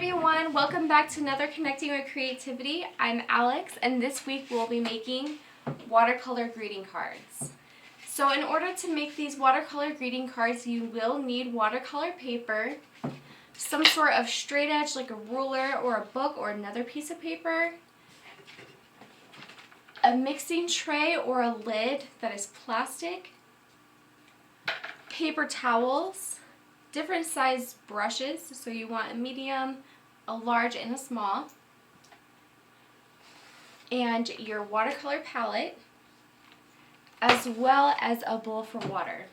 everyone, welcome back to another Connecting with Creativity. I'm Alex, and this week we'll be making watercolor greeting cards. So in order to make these watercolor greeting cards, you will need watercolor paper, some sort of straight edge like a ruler or a book or another piece of paper, a mixing tray or a lid that is plastic, paper towels, different size brushes, so you want a medium, a large, and a small, and your watercolor palette, as well as a bowl for water.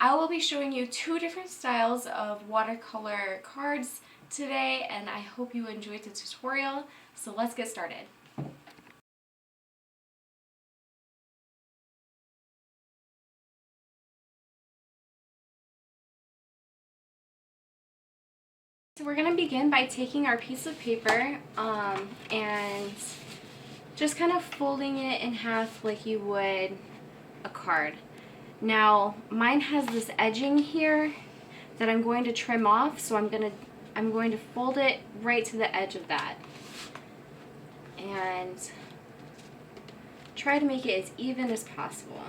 I will be showing you two different styles of watercolor cards today, and I hope you enjoyed the tutorial. So let's get started. So we're going to begin by taking our piece of paper and just kind of folding it in half like you would a card. Now mine has this edging here that I'm going to trim off, so I'm going to fold it right to the edge of that and try to make it as even as possible.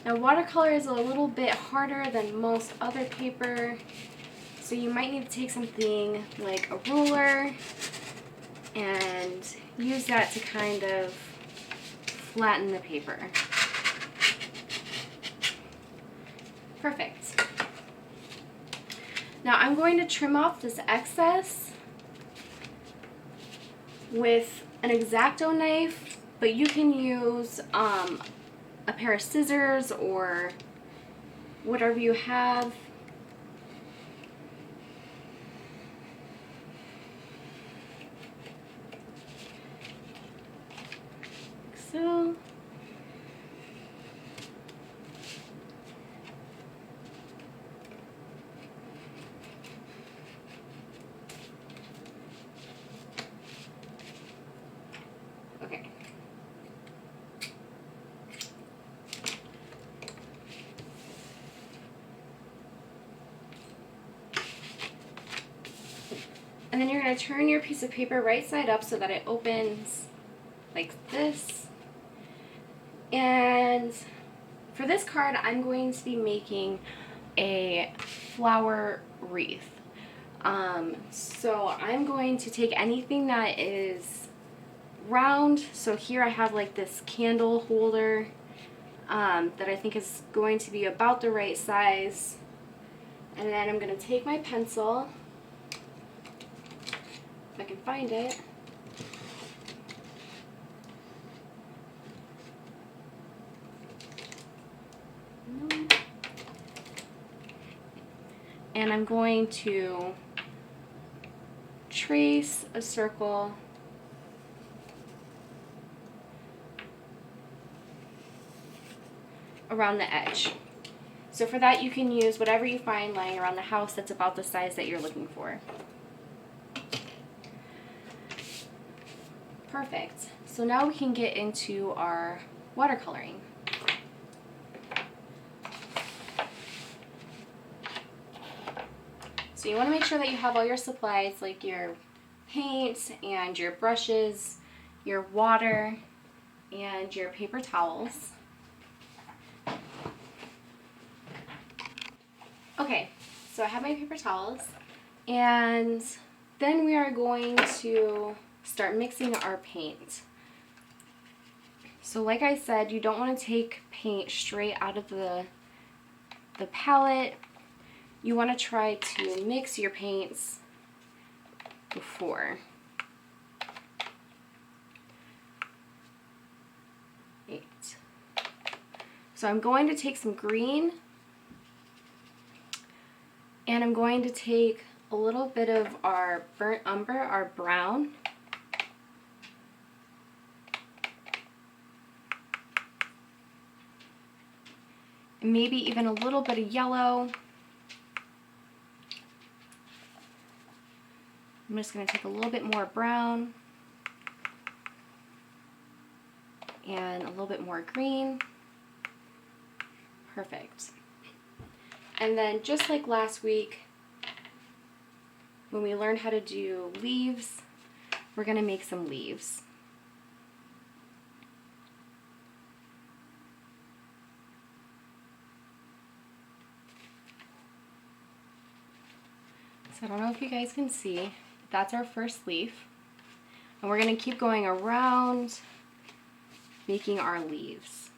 Now watercolor is a little bit harder than most other paper, so you might need to take something like a ruler and use that to kind of flatten the paper. Perfect. Now I'm going to trim off this excess with an X-Acto knife, but you can use a pair of scissors or whatever you have. Like so. Okay. And then you're going to turn your piece of paper right side up so that it opens like this. And for this card, I'm going to be making a flower wreath. So I'm going to take anything that is round. So here I have like this candle holder that I think is going to be about the right size. And then I'm going to take my pencil, if I can find it. And I'm going to trace a circle around the edge. So for that you can use whatever you find lying around the house that's about the size that you're looking for. Perfect. So now we can get into our watercoloring. So you want to make sure that you have all your supplies, like your paint and your brushes, your water, and your paper towels. Okay, so I have my paper towels, and then we are going to start mixing our paint. So like I said, you don't want to take paint straight out of the palette. You want to try to mix your paints before. Right. So I'm going to take some green, and I'm going to take a little bit of our burnt umber, our brown, and maybe even a little bit of yellow. I'm just going to take a little bit more brown. and a little bit more green. Perfect. And then just like last week, when we learned how to do leaves, we're going to make some leaves. So I don't know if you guys can see, but that's our first leaf. And we're going to keep going around making our leaves.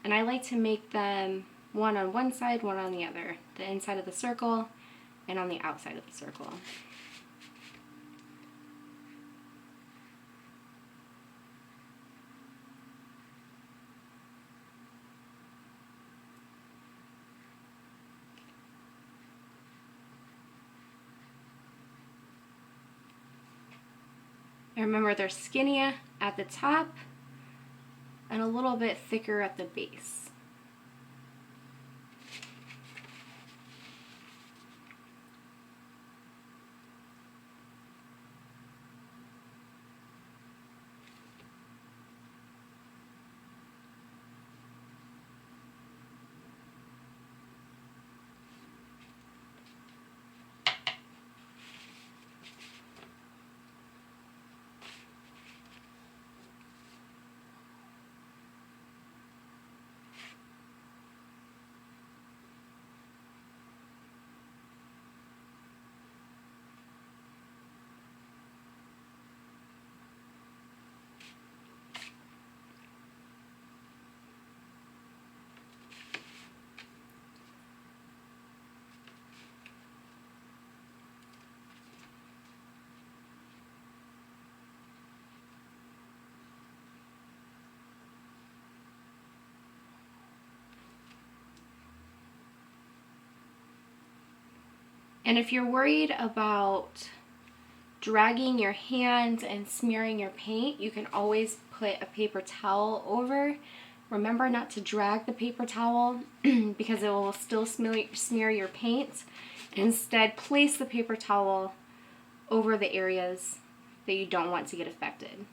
And I like to make them one on one side, one on the other. The inside of the circle and on the outside of the circle. And remember, they're skinnier at the top and a little bit thicker at the base. And if you're worried about dragging your hands and smearing your paint, you can always put a paper towel over. Remember not to drag the paper towel because it will still smear your paint. Instead, place the paper towel over the areas that you don't want to get affected.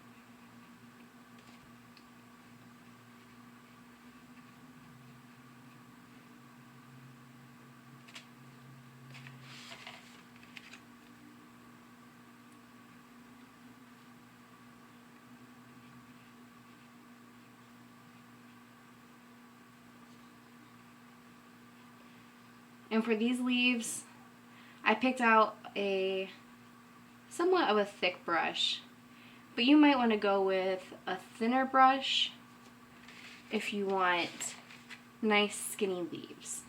And for these leaves, I picked out a somewhat of a thick brush, but you might want to go with a thinner brush if you want nice skinny leaves.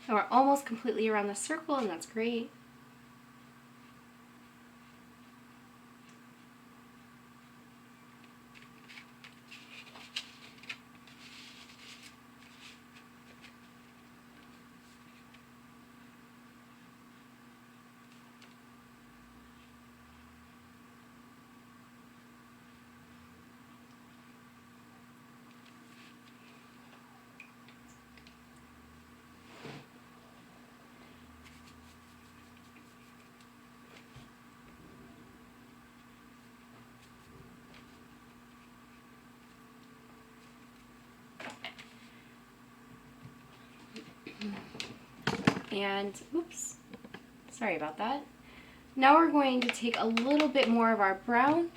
And we're almost completely around the circle, and that's great. And, oops, sorry about that. Now we're going to take a little bit more of our brown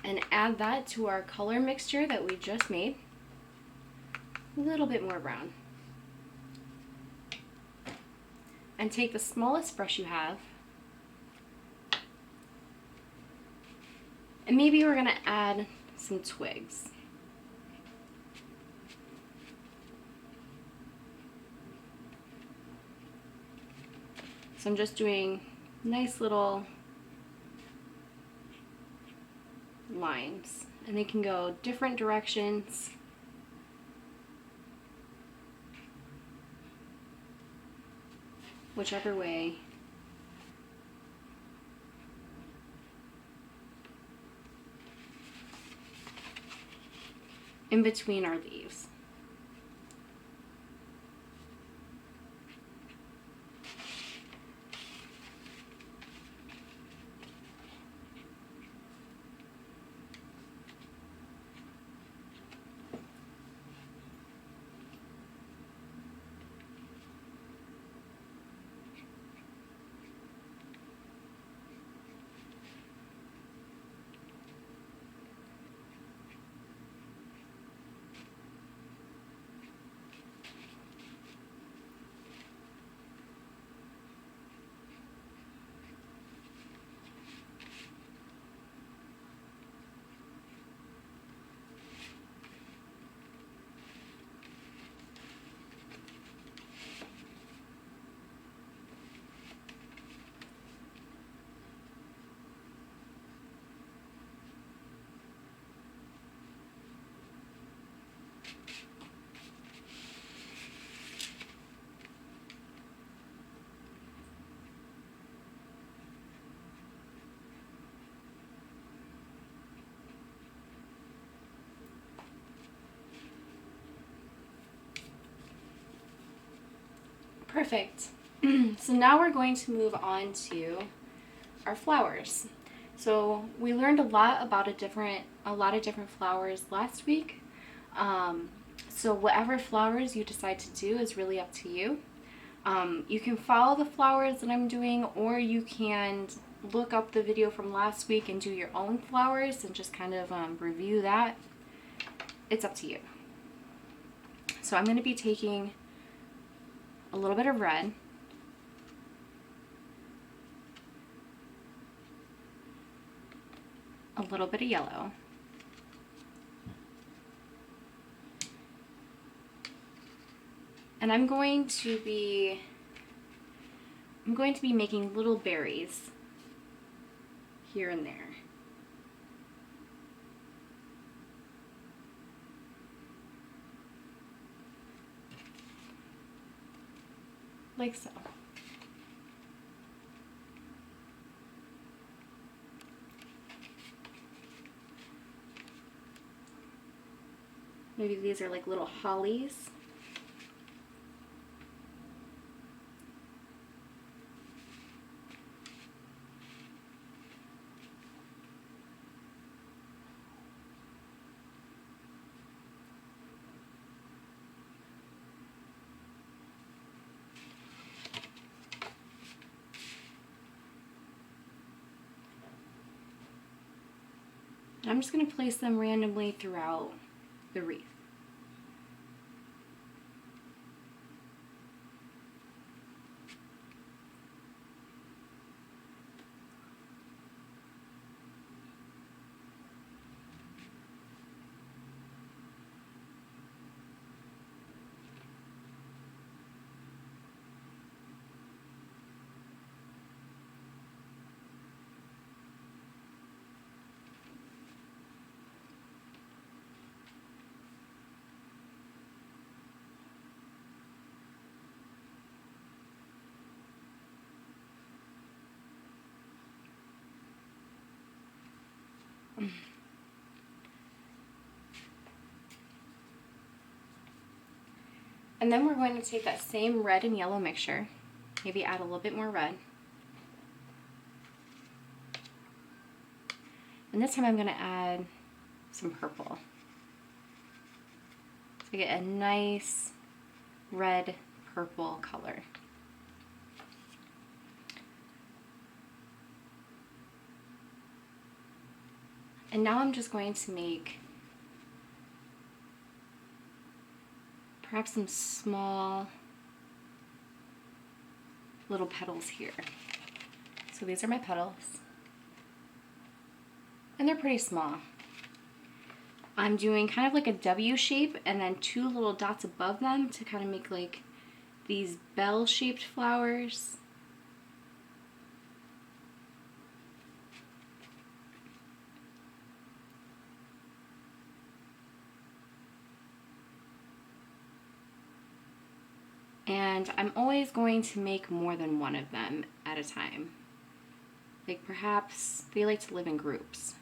and add that to our color mixture that we just made. A little bit more brown. and take the smallest brush you have, and maybe we're going to add some twigs. So I'm just doing nice little lines, and they can go different directions. Whichever way in between our leaves. Perfect. So now we're going to move on to our flowers. So we learned a lot about a lot of different flowers last week. So whatever flowers you decide to do is really up to you. You can follow the flowers that I'm doing, or you can look up the video from last week and do your own flowers and just kind of review that. It's up to you. So I'm going to be taking a little bit of red, a little bit of yellow, and I'm going to be making little berries here and there. Like so. Maybe these are like little hollies. I'm just going to place them randomly throughout the wreath. And then we're going to take that same red and yellow mixture, maybe add a little bit more red. And this time I'm going to add some purple. So I get a nice red purple color. And now I'm just going to make perhaps some small little petals here. So these are my petals. And they're pretty small. I'm doing kind of like a W shape and then 2 little dots above them to kind of make like these bell-shaped flowers. And I'm always going to make more than one of them at a time. Like perhaps they like to live in groups.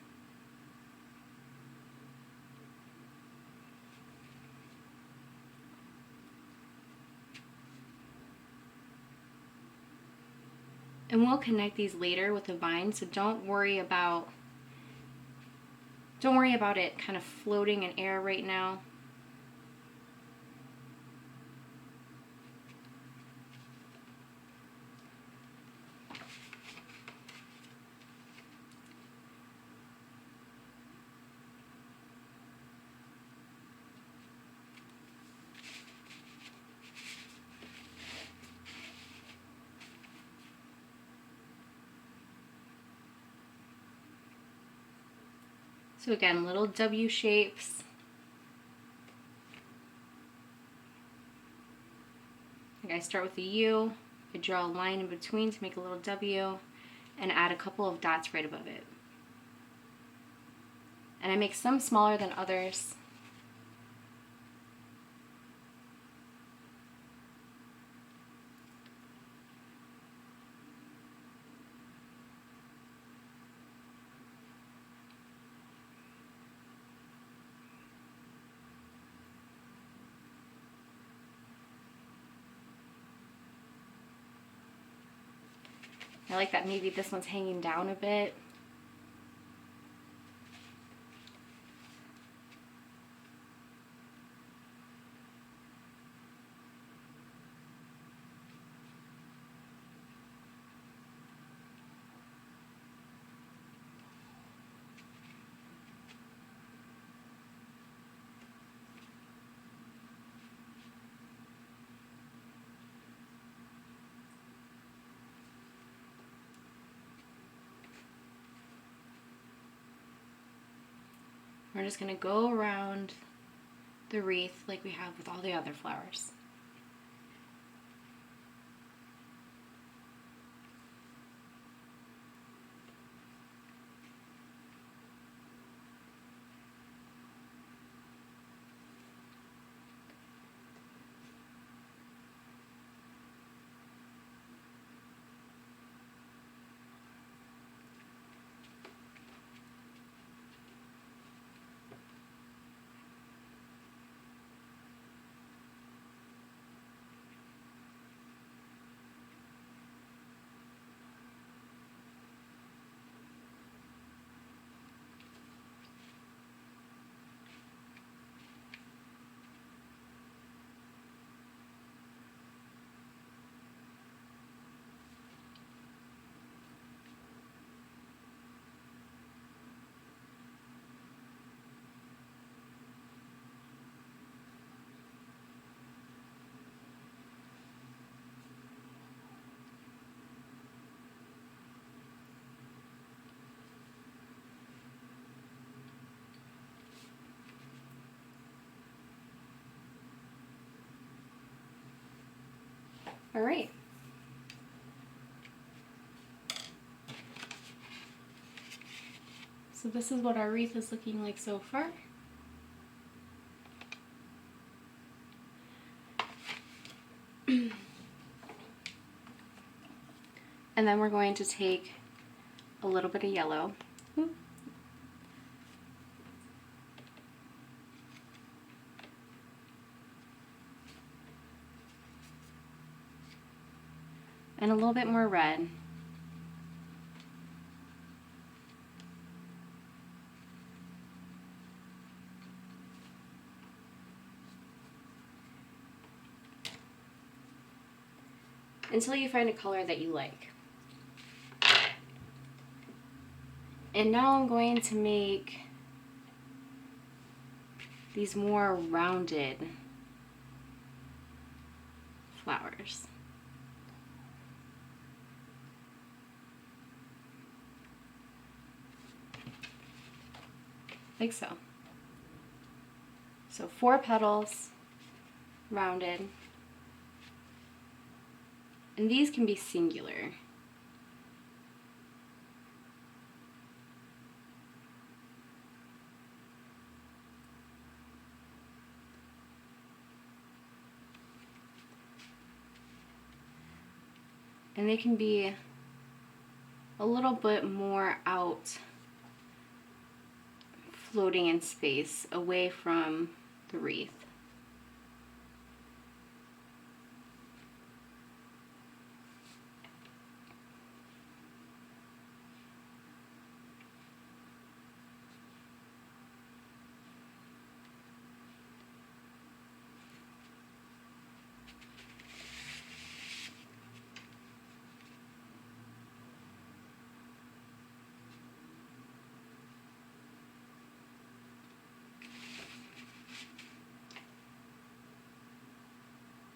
And we'll connect these later with the vine, so don't worry about it kind of floating in air right now. So again, little W shapes. I start with a U, I draw a line in between to make a little W, and add a couple of dots right above it. And I make some smaller than others. I like that maybe this one's hanging down a bit. We're just going to go around the wreath like we have with all the other flowers. All right. So this is what our wreath is looking like so far. And then we're going to take a little bit of yellow. And a little bit more red. Until you find a color that you like. And now I'm going to make these more rounded flowers. like so. So 4 petals, rounded. And these can be singular. And they can be a little bit more out, floating in space away from the wreath.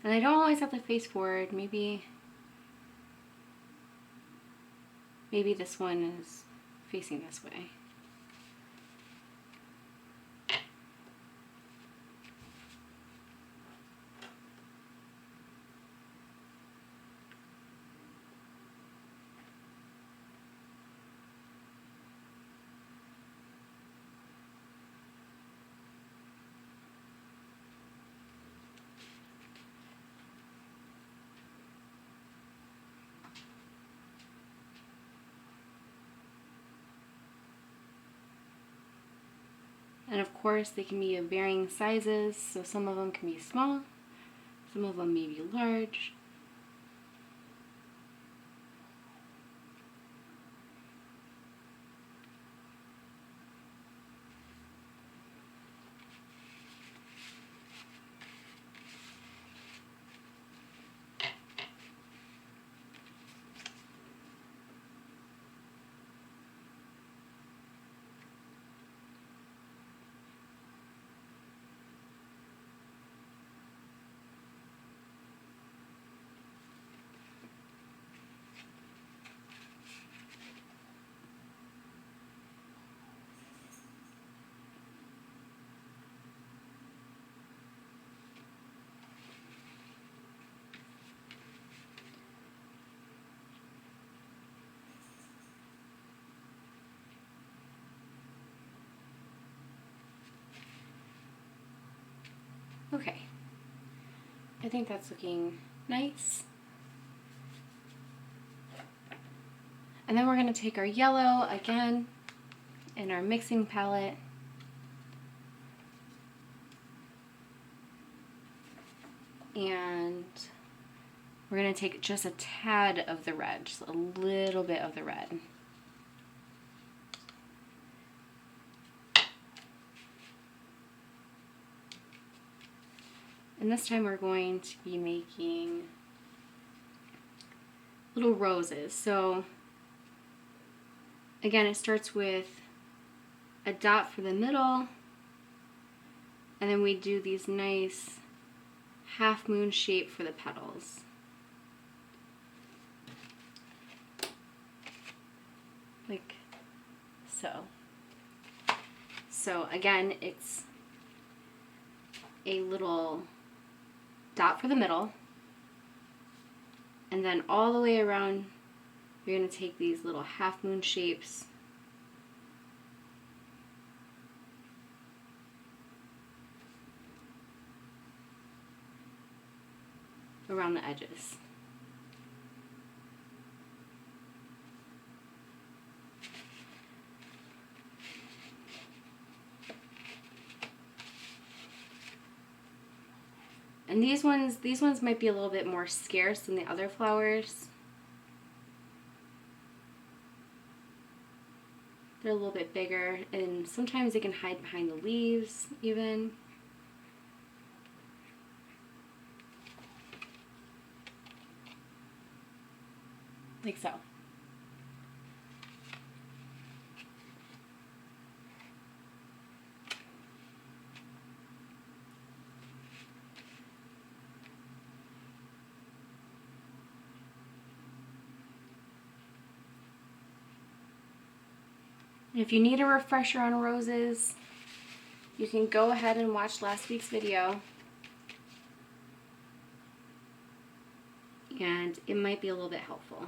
And I don't always have to face forward. Maybe this one is facing this way. And of course, they can be of varying sizes, so some of them can be small, some of them may be large. Okay, I think that's looking nice. And then we're going to take our yellow again in our mixing palette. And we're going to take just a tad of the red, just a little bit of the red. And this time we're going to be making little roses. So again, it starts with a dot for the middle, and then we do these nice half moon shape for the petals. Like so. So again, it's a little dot for the middle, and then all the way around you're going to take these little half moon shapes around the edges. And these ones might be a little bit more scarce than the other flowers. They're a little bit bigger, and sometimes they can hide behind the leaves even. Like so. If you need a refresher on roses, you can go ahead and watch last week's video, and it might be a little bit helpful.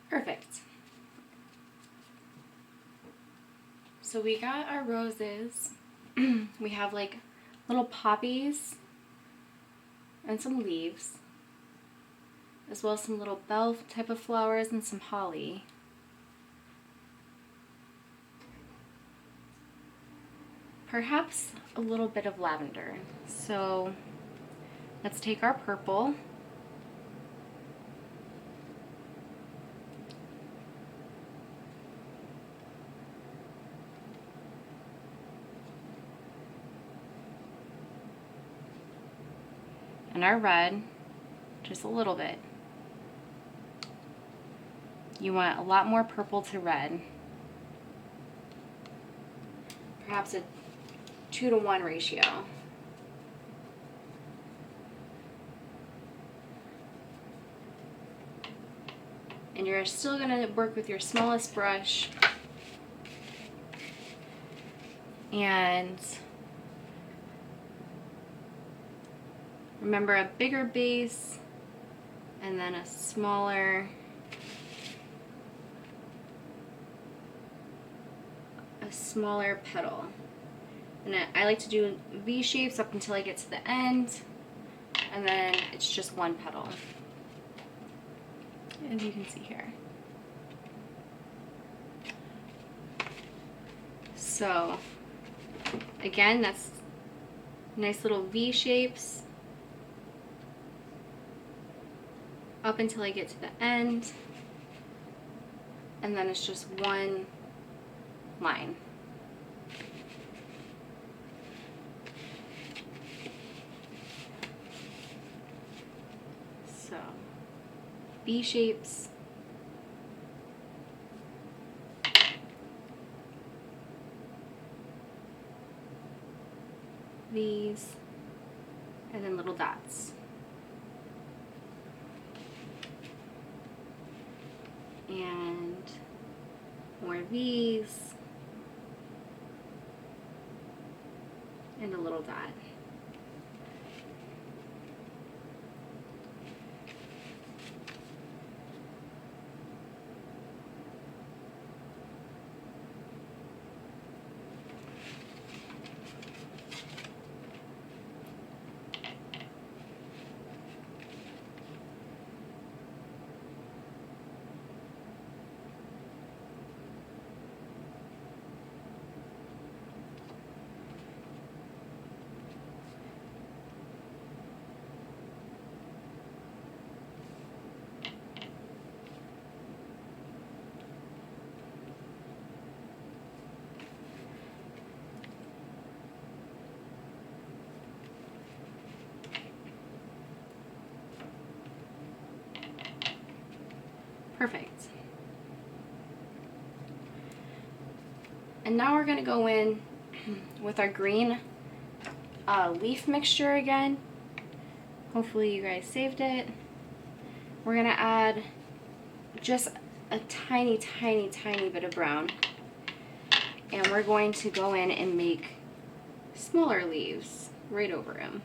Perfect. So we got our roses. We have like little poppies and some leaves, as well as some little bell type of flowers and some holly. Perhaps a little bit of lavender. So let's take our purple. And our red, just a little bit. You want a lot more purple to red. Perhaps a 2-to-1 ratio. And you're still going to work with your smallest brush. And remember, a bigger base and then a smaller petal. And I like to do V shapes up until I get to the end, and then it's just one petal, as you can see here. So again, that's nice little V shapes up until I get to the end, and then it's just one line. So V shapes, V's, and then little dots. And more V's and a little dot. Perfect. And now we're going to go in with our green leaf mixture again. Hopefully you guys saved it. We're going to add just a tiny, tiny, tiny bit of brown. And we're going to go in and make smaller leaves right over them.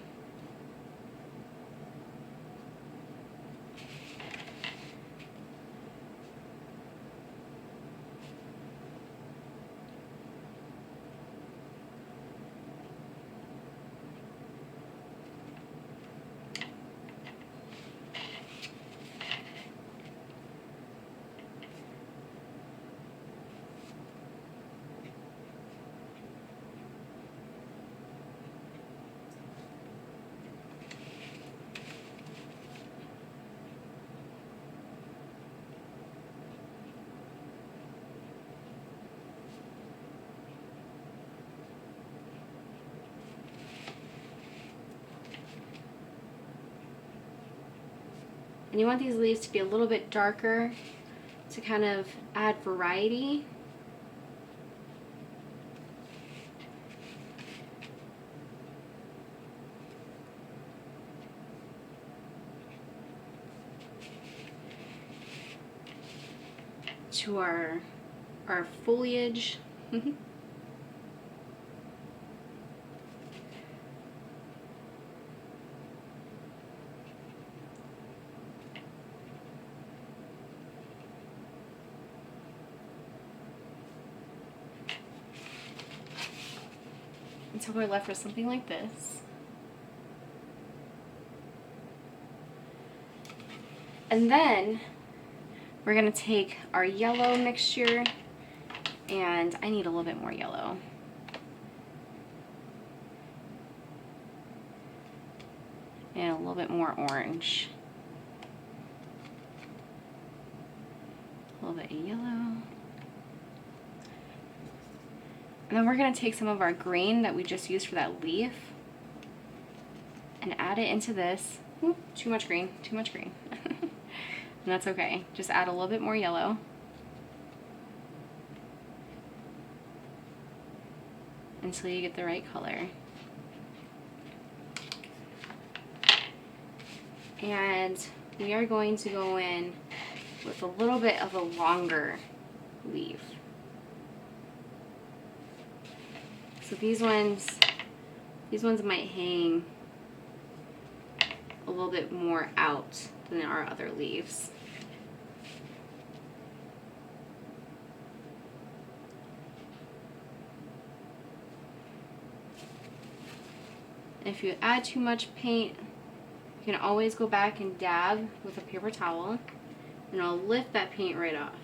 And you want these leaves to be a little bit darker to kind of add variety. To our foliage. Until we're left with something like this. And then we're gonna take our yellow mixture, and I need a little bit more yellow. And a little bit more orange. A little bit of yellow. And then we're gonna take some of our green that we just used for that leaf and add it into this. Ooh, too much green, too much green. And that's okay. Just add a little bit more yellow. Until you get the right color. And we are going to go in with a little bit of a longer leaf. So these ones might hang a little bit more out than our other leaves. If you add too much paint, you can always go back and dab with a paper towel, and it'll lift that paint right off.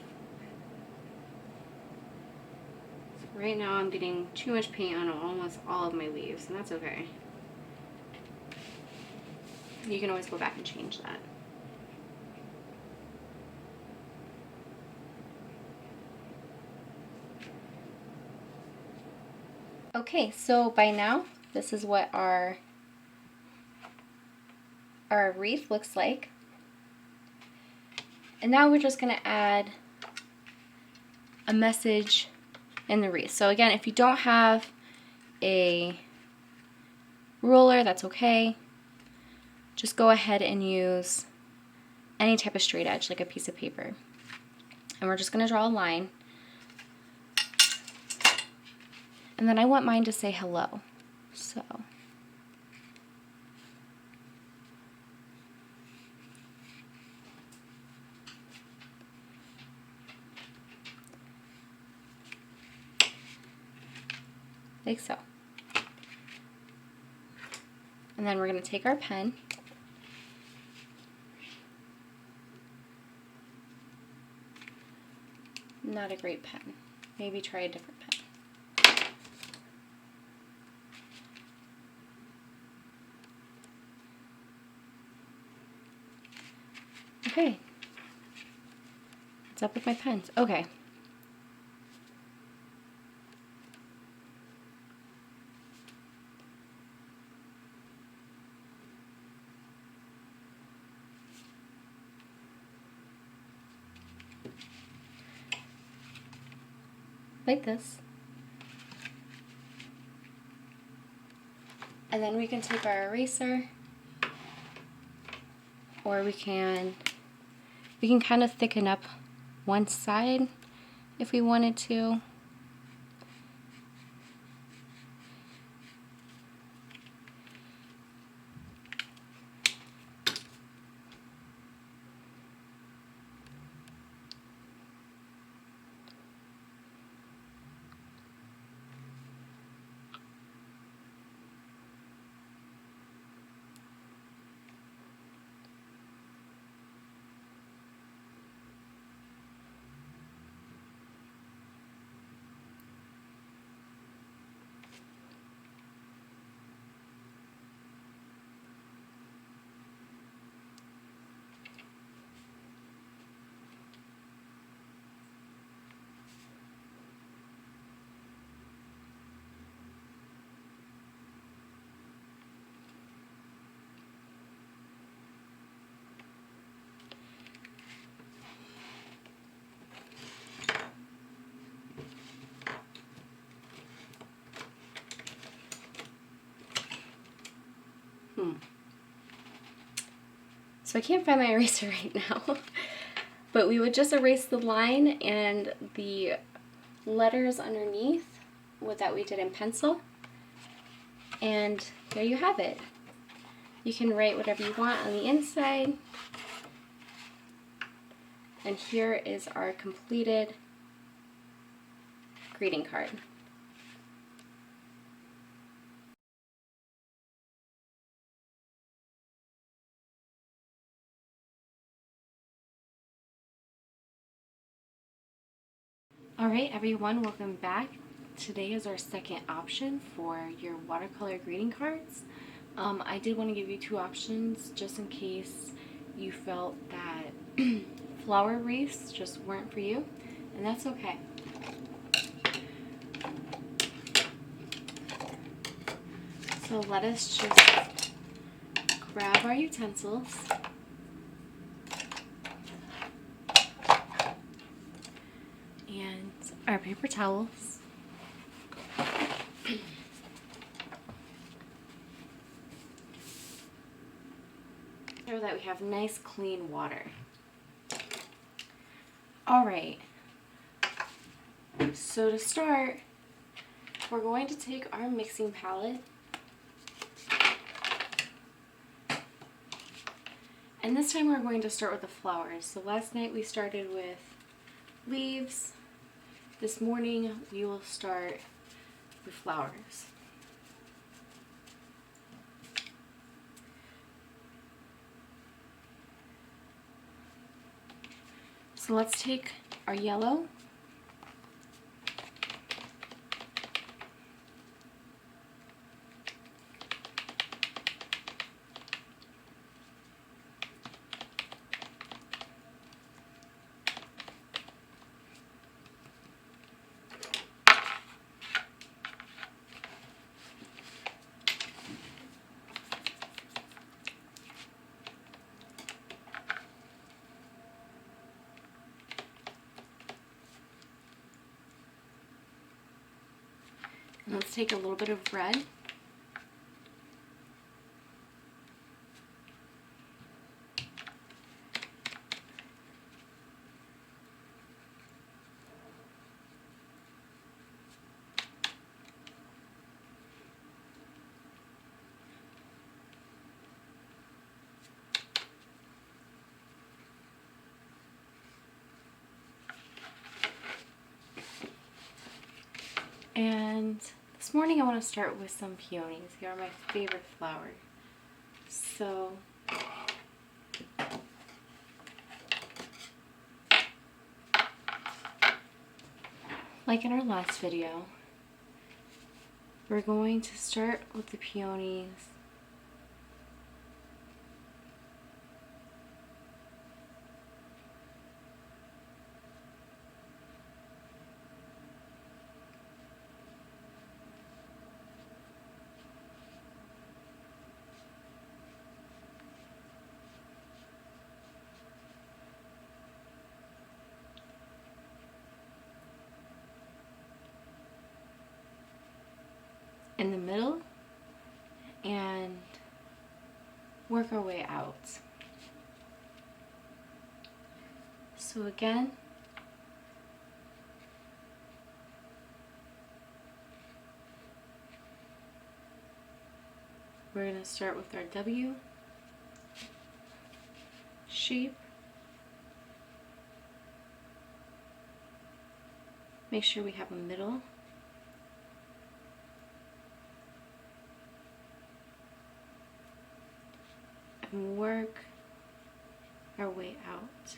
So right now I'm getting too much paint on almost all of my leaves, and that's okay. You can always go back and change that. Okay, so by now, this is what our wreath looks like. And now we're just going to add a message in the wreath. So again, if you don't have a ruler, that's okay. Just go ahead and use any type of straight edge, like a piece of paper. And we're just going to draw a line. And then I want mine to say hello. So like so. And then we're going to take our pen not a great pen. Maybe try a different pen. Okay. What's up with my pens? Okay. Like this. And then we can take our eraser, or we can kind of thicken up one side if we wanted to. So I can't find my eraser right now. But we would just erase the line and the letters underneath with that we did in pencil. And there you have it. You can write whatever you want on the inside. And here is our completed greeting card. Alright everyone, welcome back. Today is our second option for your watercolor greeting cards. I did want to give you two options just in case you felt that flower wreaths just weren't for you, and that's okay. So let us just grab our utensils. And our paper towels. So that we have nice clean water. Alright, so to start, we're going to take our mixing palette and this time we're going to start with the flowers. So last night we started with leaves. This morning we will start with flowers. So let's take our yellow and let's take a little bit of red. And this morning I want to start with some peonies. They are my favorite flower. So like in our last video, we're going to start with the peonies. In the middle and work our way out. So again, we're going to start with our W shape. Make sure we have a middle. And work our way out.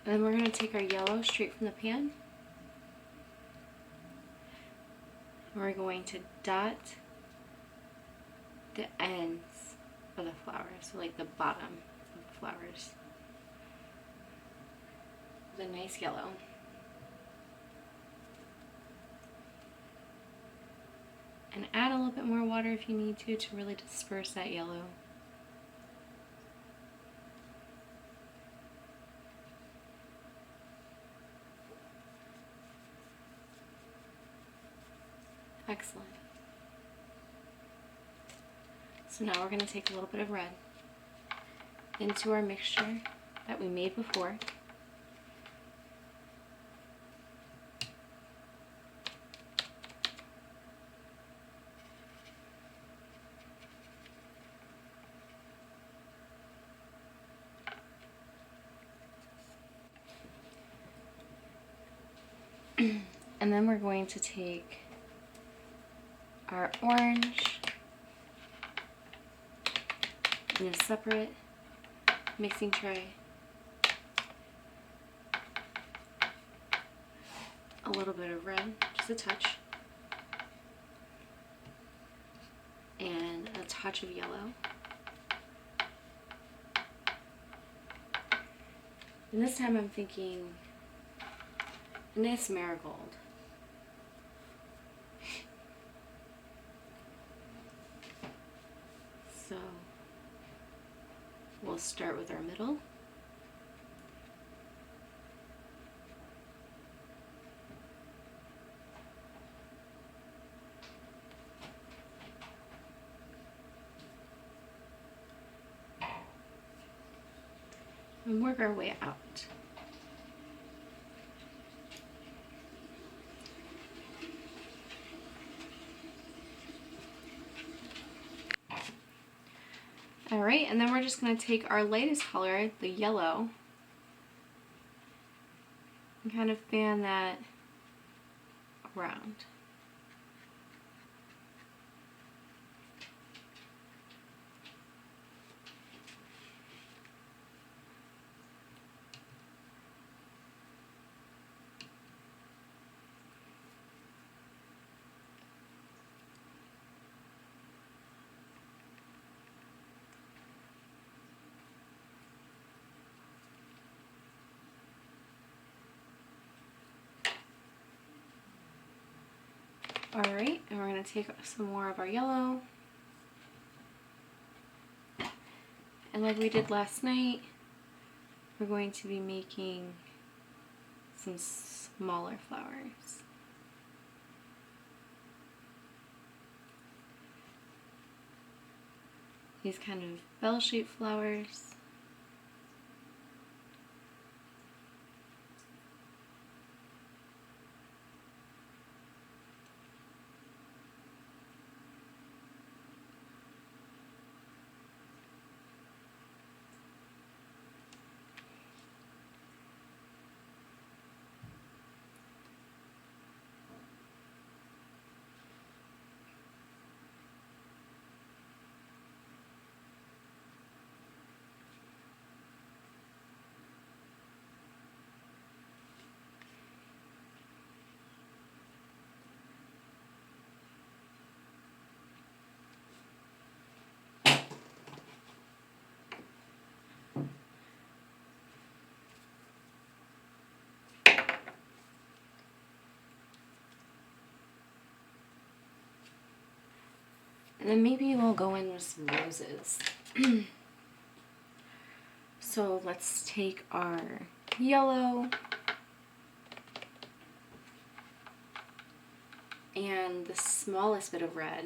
And then we're going to take our yellow straight from the pan. we're going to dot the ends of the flowers, so like the bottom of the flowers, with a nice yellow. And add a little bit more water if you need to really disperse that yellow. Excellent. So now we're going to take a little bit of red into our mixture that we made before. And then we're going to take our orange in a separate mixing tray, a little bit of red, just a touch, and a touch of yellow. And this time I'm thinking a nice marigold. So we'll start with our middle. And work our way out. Alright, and then we're just going to take our lightest color, the yellow, and kind of fan that around. Alright, and we're going to take some more of our yellow. And like we did last night, we're going to be making some smaller flowers. These kind of bell-shaped flowers. And then maybe we'll go in with some roses. So let's take our yellow and the smallest bit of red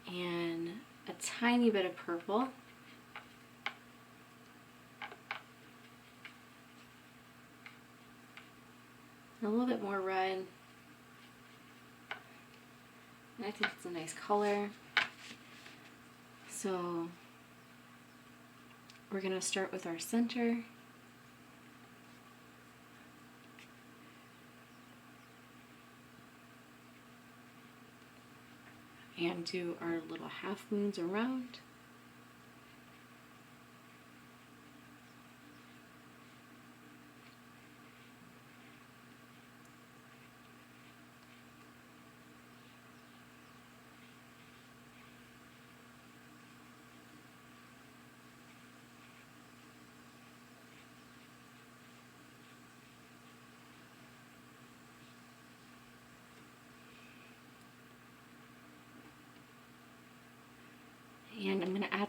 and a tiny bit of purple. And a little bit more red. And I think it's a nice color. So we're going to start with our center. And do our little half moons around.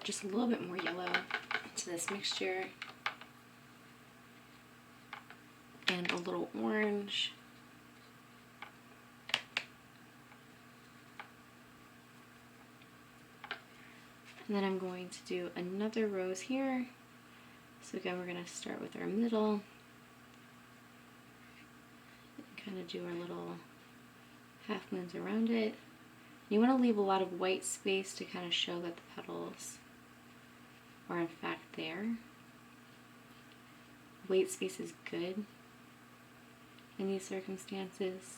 add just a little bit more yellow to this mixture. And a little orange. And then I'm going to do another rose here. So again, we're going to start with our middle. Kind of do our little half moons around it. You want to leave a lot of white space to kind of show that the petals are in fact there. White space is good in these circumstances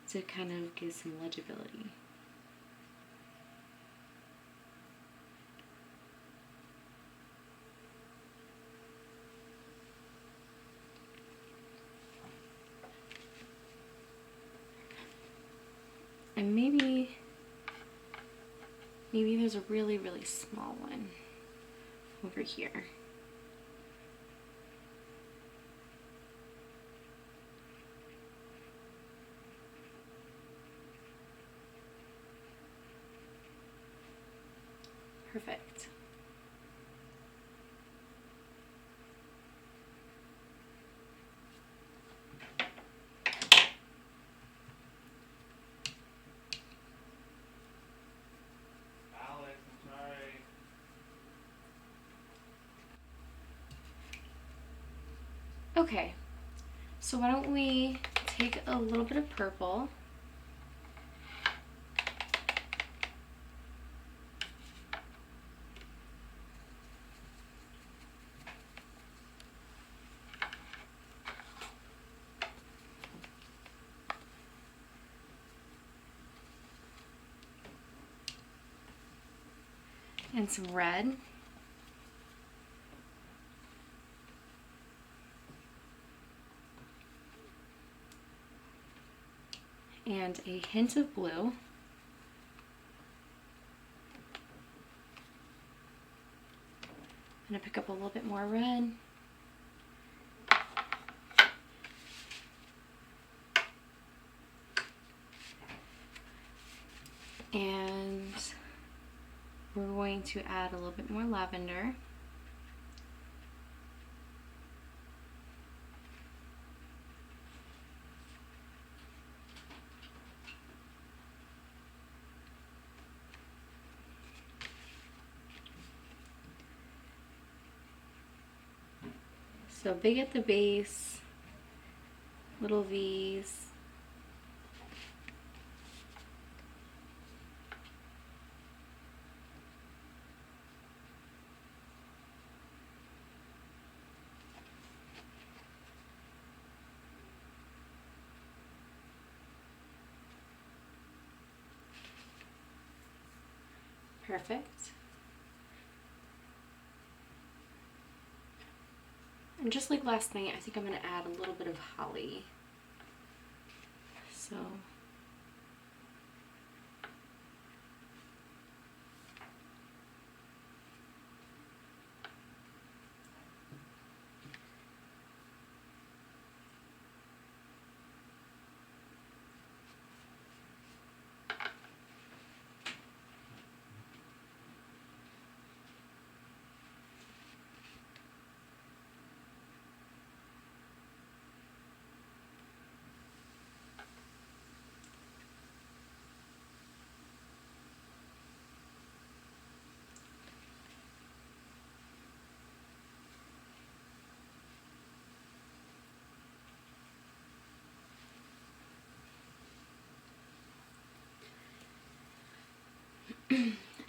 to kind of give some legibility. And maybe there's a really, really small one over here. Perfect. Okay, so why don't we take a little bit of purple and some red. And a hint of blue. I'm going to pick up a little bit more red. And we're going to add a little bit more lavender. So big at the base, little V's. Perfect. And just like last night, I think I'm going to add a little bit of holly. So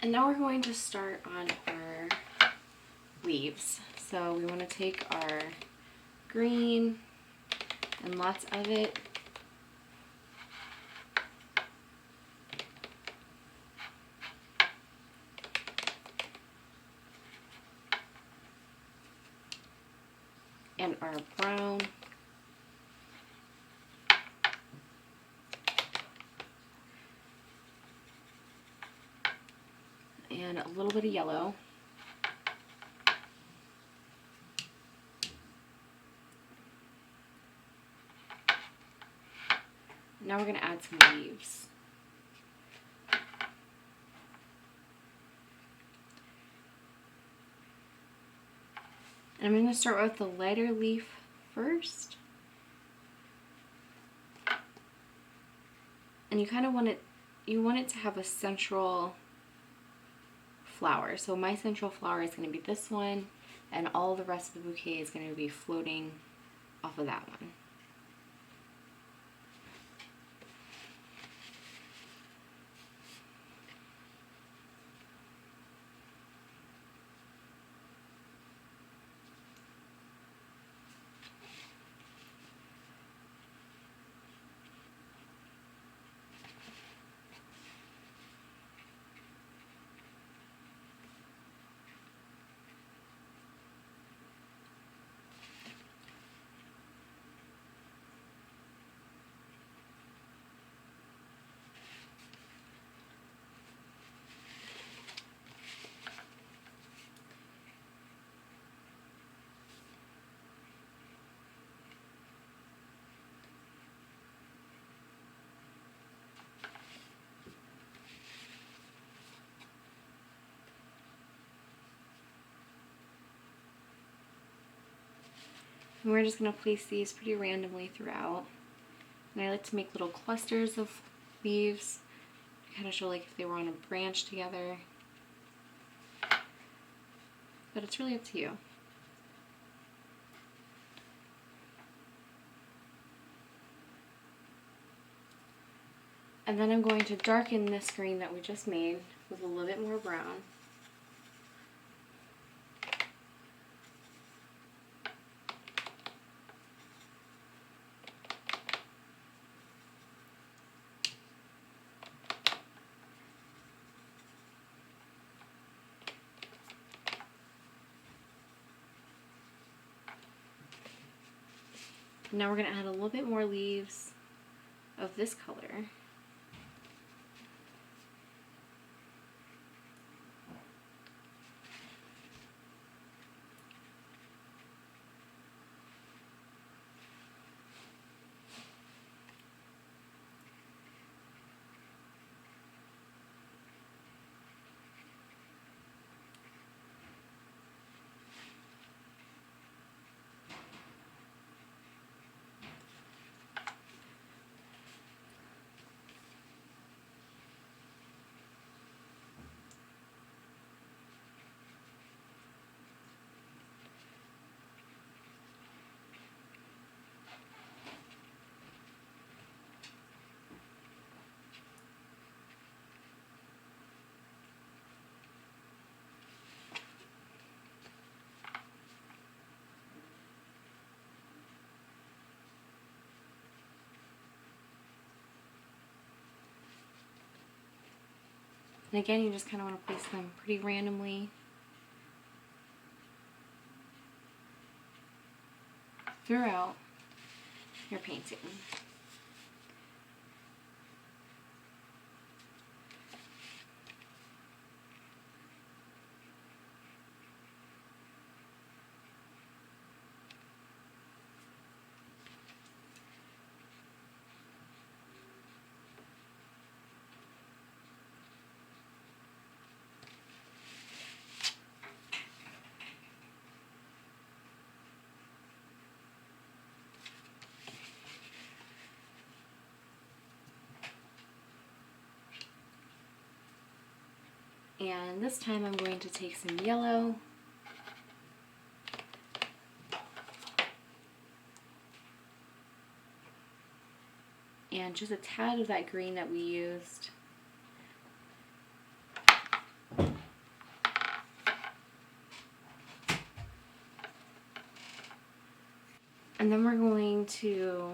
and now we're going to start on our leaves. So we want to take our green and lots of it. And our brown. And a little bit of yellow. Now we're going to add some leaves. And I'm going to start with the lighter leaf first. And you kind of want it to have a central flower. So my central flower is going to be this one, and all the rest of the bouquet is going to be floating off of that one. And we're just going to place these pretty randomly throughout. And I like to make little clusters of leaves to kind of show like if they were on a branch together. But it's really up to you. And then I'm going to darken this green that we just made with a little bit more brown. Now we're going to add a little bit more leaves of this color. And again, you just kind of want to place them pretty randomly throughout your painting. And this time I'm going to take some yellow and just a tad of that green that we used. And then we're going to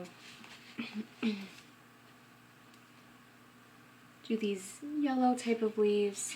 do these yellow type of leaves.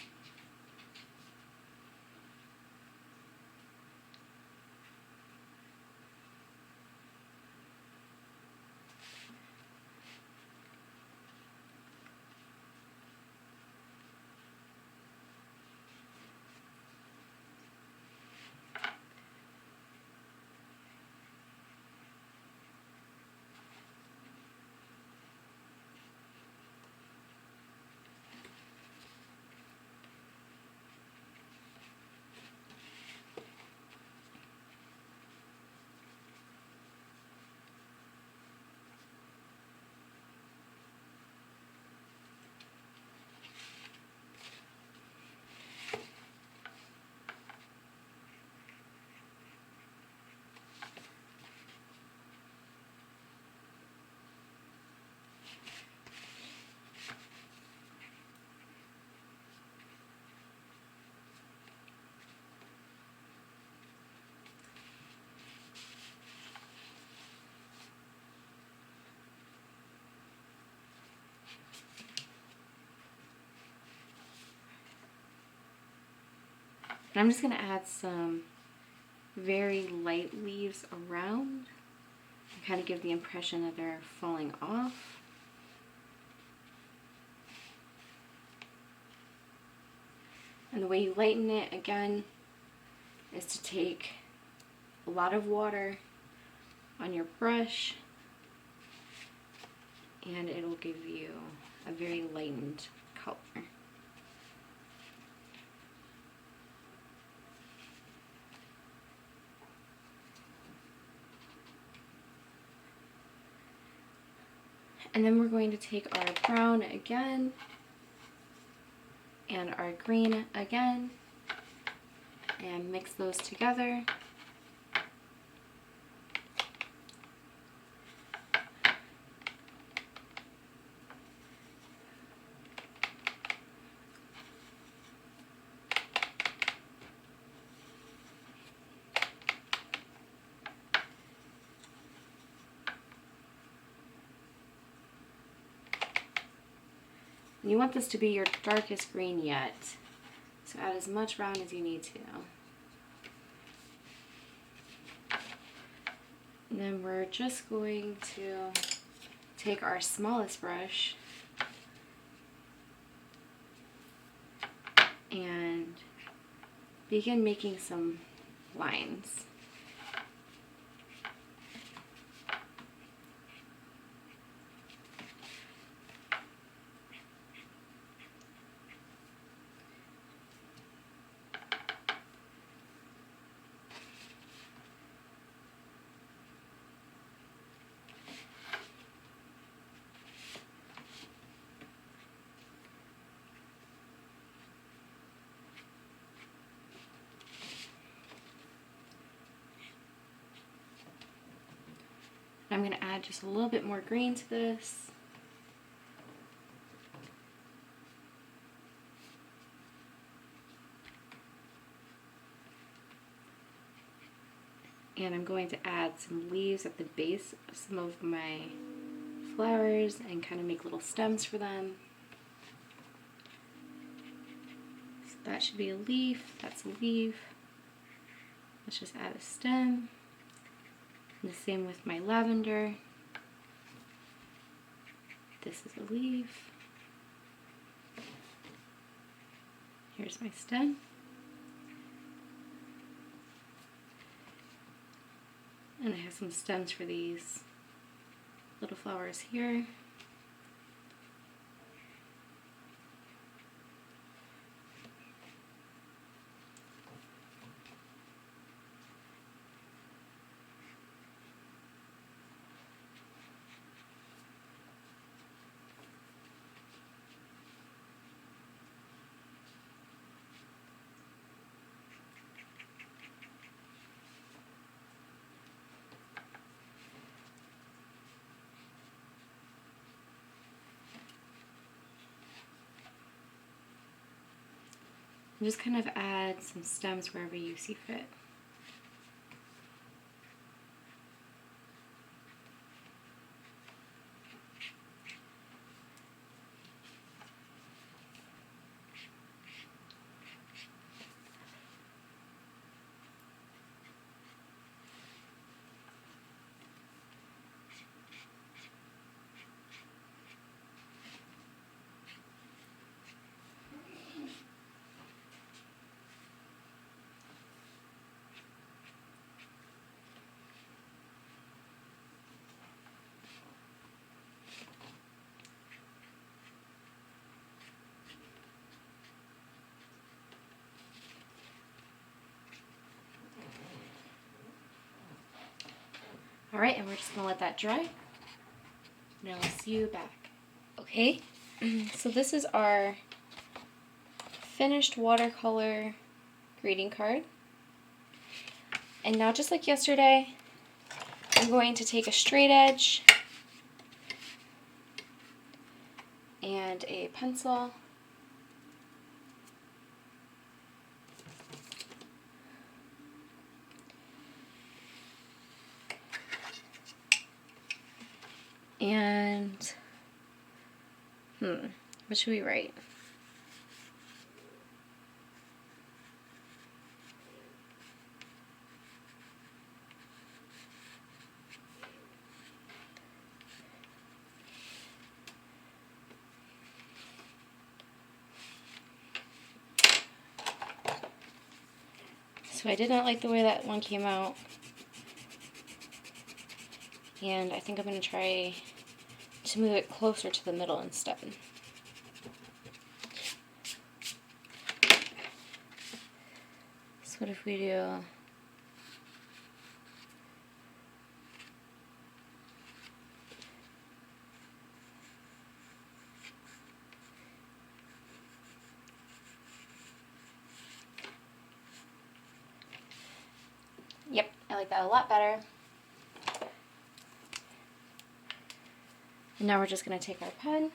And I'm just going to add some very light leaves around and kind of give the impression that they're falling off. And the way you lighten it, again, is to take a lot of water on your brush, and it'll give you a very lightened color. And then we're going to take our brown again and our green again and mix those together. You want this to be your darkest green yet, so add as much brown as you need to. And then we're just going to take our smallest brush and begin making some lines. I'm going to add just a little bit more green to this. And I'm going to add some leaves at the base of some of my flowers and kind of make little stems for them. So that should be a leaf, that's a leaf. Let's just add a stem. And the same with my lavender. This is a leaf. Here's my stem. And I have some stems for these little flowers here. And just kind of add some stems wherever you see fit. All right, and we're just gonna let that dry. Now I'll see you back. Okay, so this is our finished watercolor greeting card. And now, just like yesterday, I'm going to take a straight edge and a pencil. And, what should we write? So I did not like the way that one came out. And I think I'm going to try to move it closer to the middle instead. So what if we do... Yep, I like that a lot better. And now we're just going to take our pen.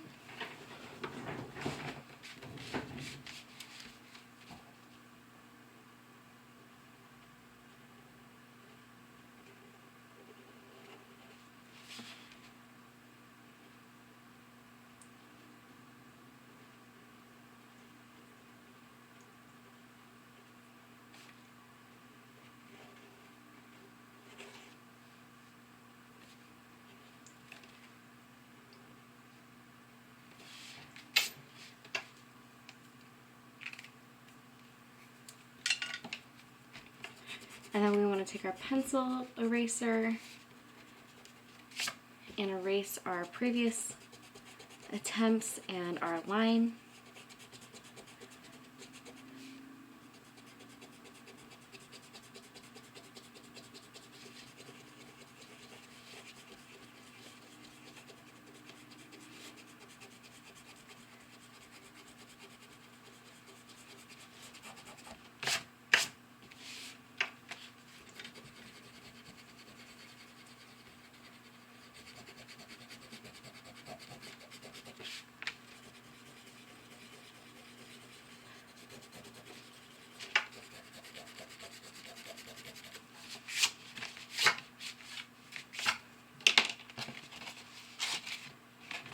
And then we want to take our pencil eraser and erase our previous attempts and our line.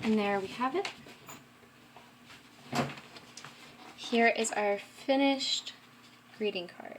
And there we have it. Here is our finished greeting card.